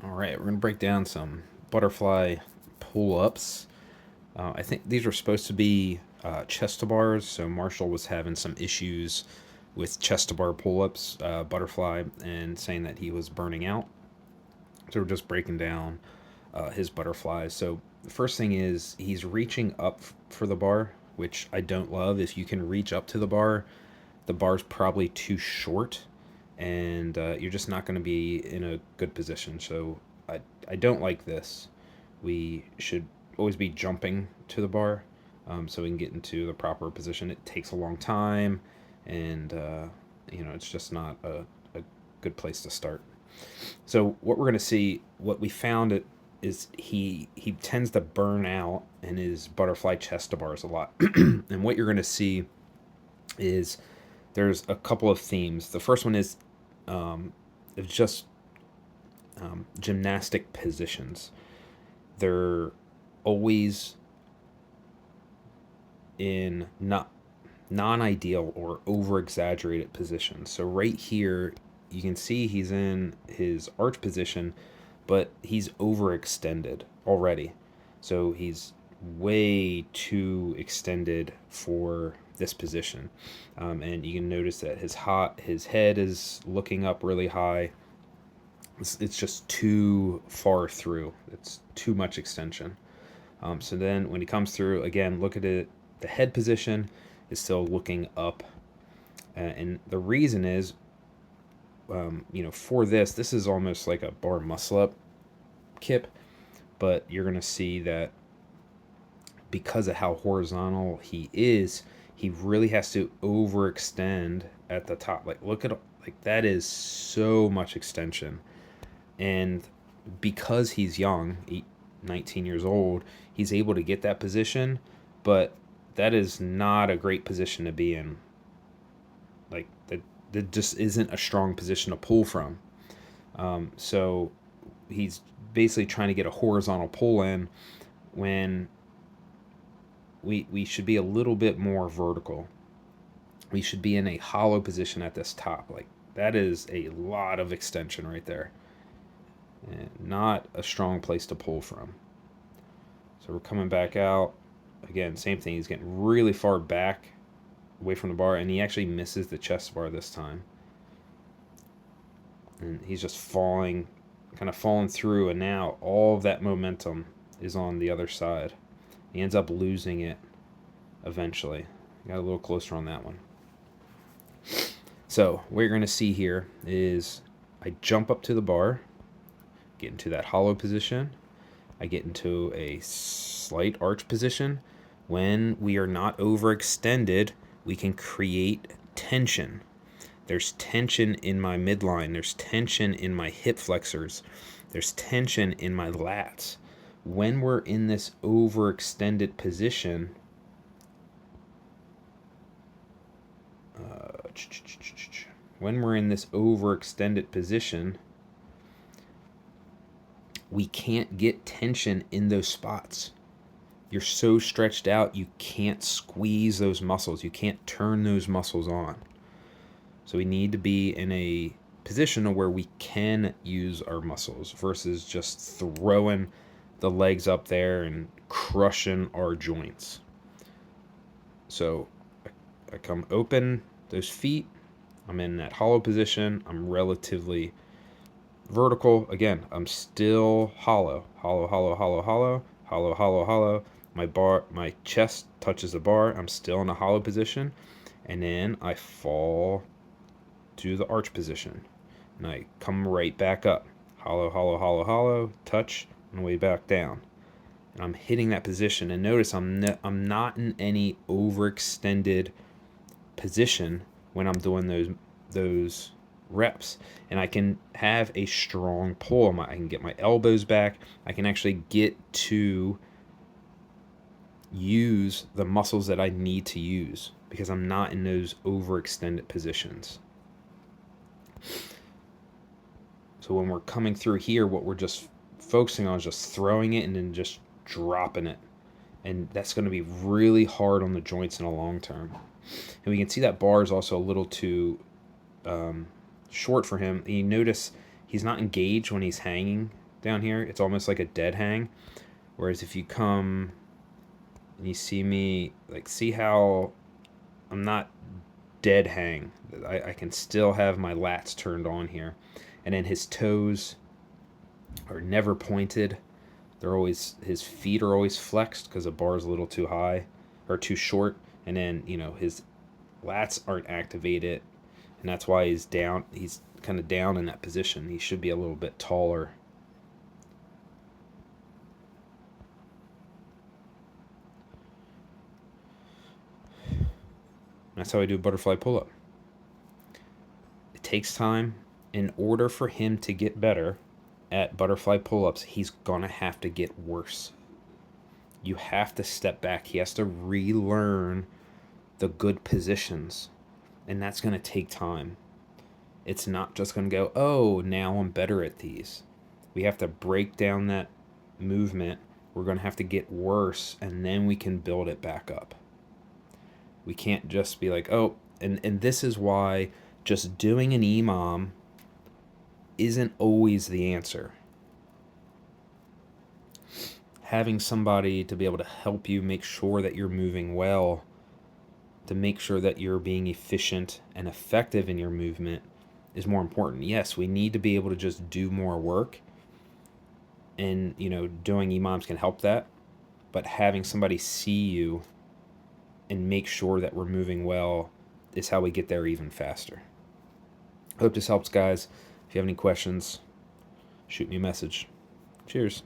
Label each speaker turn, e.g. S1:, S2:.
S1: All right, we're going to break down some butterfly pull-ups. I think these were supposed to be chest to bars, so Marshall was having some issues with chest to bar pull-ups, butterfly, and saying that he was burning out. So we're just breaking down his butterflies. So the first thing is he's reaching up for the bar, which I don't love. If you can reach up to the bar's probably too short, and you're just not going to be in a good position. So I don't like this. We should always be jumping to the bar, so we can get into the proper position. It takes a long time, and it's just not a good place to start. So what we're going to see, what we found it is he tends to burn out in his butterfly chest to bars a lot, and what you're going to see is there's a couple of themes. The first one is it's just gymnastic positions. They're always in not non-ideal or over-exaggerated positions. So right here, you can see he's in his arch position, but he's overextended already. So he's way too extended for this position. And you can notice that his head is looking up really high. It's just too far through. It's too much extension. So then when he comes through, again, look at it. The head position is still looking up. And the reason is, for this is almost like a bar muscle up kip, but you're going to see that because of how horizontal he is, he really has to overextend at the top. Like, look at, like, that is so much extension. And because he's young, 19 years old, he's able to get that position, but that is not a great position to be in. Like, that just isn't a strong position to pull from. So he's basically trying to get a horizontal pull in when we should be a little bit more vertical. We should be in a hollow position at this top. Like, that is a lot of extension right there. And not a strong place to pull from. So we're coming back out. Again, same thing. He's getting really far back away from the bar, and he actually misses the chest bar this time. And he's just falling, kind of falling through, and now all of that momentum is on the other side. He ends up losing it eventually. Got a little closer on that one. So what you're going to see here is I jump up to the bar, get into that hollow position. I get into a slight arch position. When we are not overextended, we can create tension. There's tension in my midline. There's tension in my hip flexors. There's tension in my lats. When we're in this overextended position, we can't get tension in those spots. You're so stretched out, you can't squeeze those muscles. You can't turn those muscles on. So we need to be in a position where we can use our muscles versus just throwing the legs up there and crushing our joints. So I come open those feet. I'm in that hollow position. I'm relatively vertical. Again, I'm still hollow. Hollow, hollow, hollow, hollow, hollow, hollow, hollow. My chest touches the bar. I'm still in a hollow position. And then I fall to the arch position. And I come right back up. Hollow, hollow, hollow, hollow, touch, and way back down. And I'm hitting that position. And notice I'm not in any overextended position when I'm doing those reps, and I can have a strong pull. I can get my elbows back. I can actually get to use the muscles that I need to use because I'm not in those overextended positions. So when we're coming through here, what we're just focusing on is just throwing it and then just dropping it. And that's going to be really hard on the joints in the long term. And we can see that bar is also a little too short for him. You notice he's not engaged when he's hanging down here. It's almost like a dead hang. Whereas if you come and you see me, like, see how I'm not dead hang. I can still have my lats turned on here. And then his toes are never pointed. They're always, his feet are always flexed because the bar is a little too high or too short. And then, you know, his lats aren't activated. And that's why he's down. He's kind of down in that position. He should be a little bit taller. That's how I do a butterfly pull-up. It takes time. In order for him to get better at butterfly pull-ups, he's gonna have to get worse. You have to step back. He has to relearn the good positions, and that's gonna take time. It's not just gonna go, oh, now I'm better at these. We have to break down that movement. We're gonna have to get worse, and then we can build it back up. We can't just be like, oh, and this is why just doing an EMOM isn't always the answer. Having somebody to be able to help you make sure that you're moving well, to make sure that you're being efficient and effective in your movement is more important. Yes, we need to be able to just do more work, and, you know, doing EMOMs can help that, but having somebody see you and make sure that we're moving well is how we get there even faster. I hope this helps, guys. If you have any questions, shoot me a message. Cheers.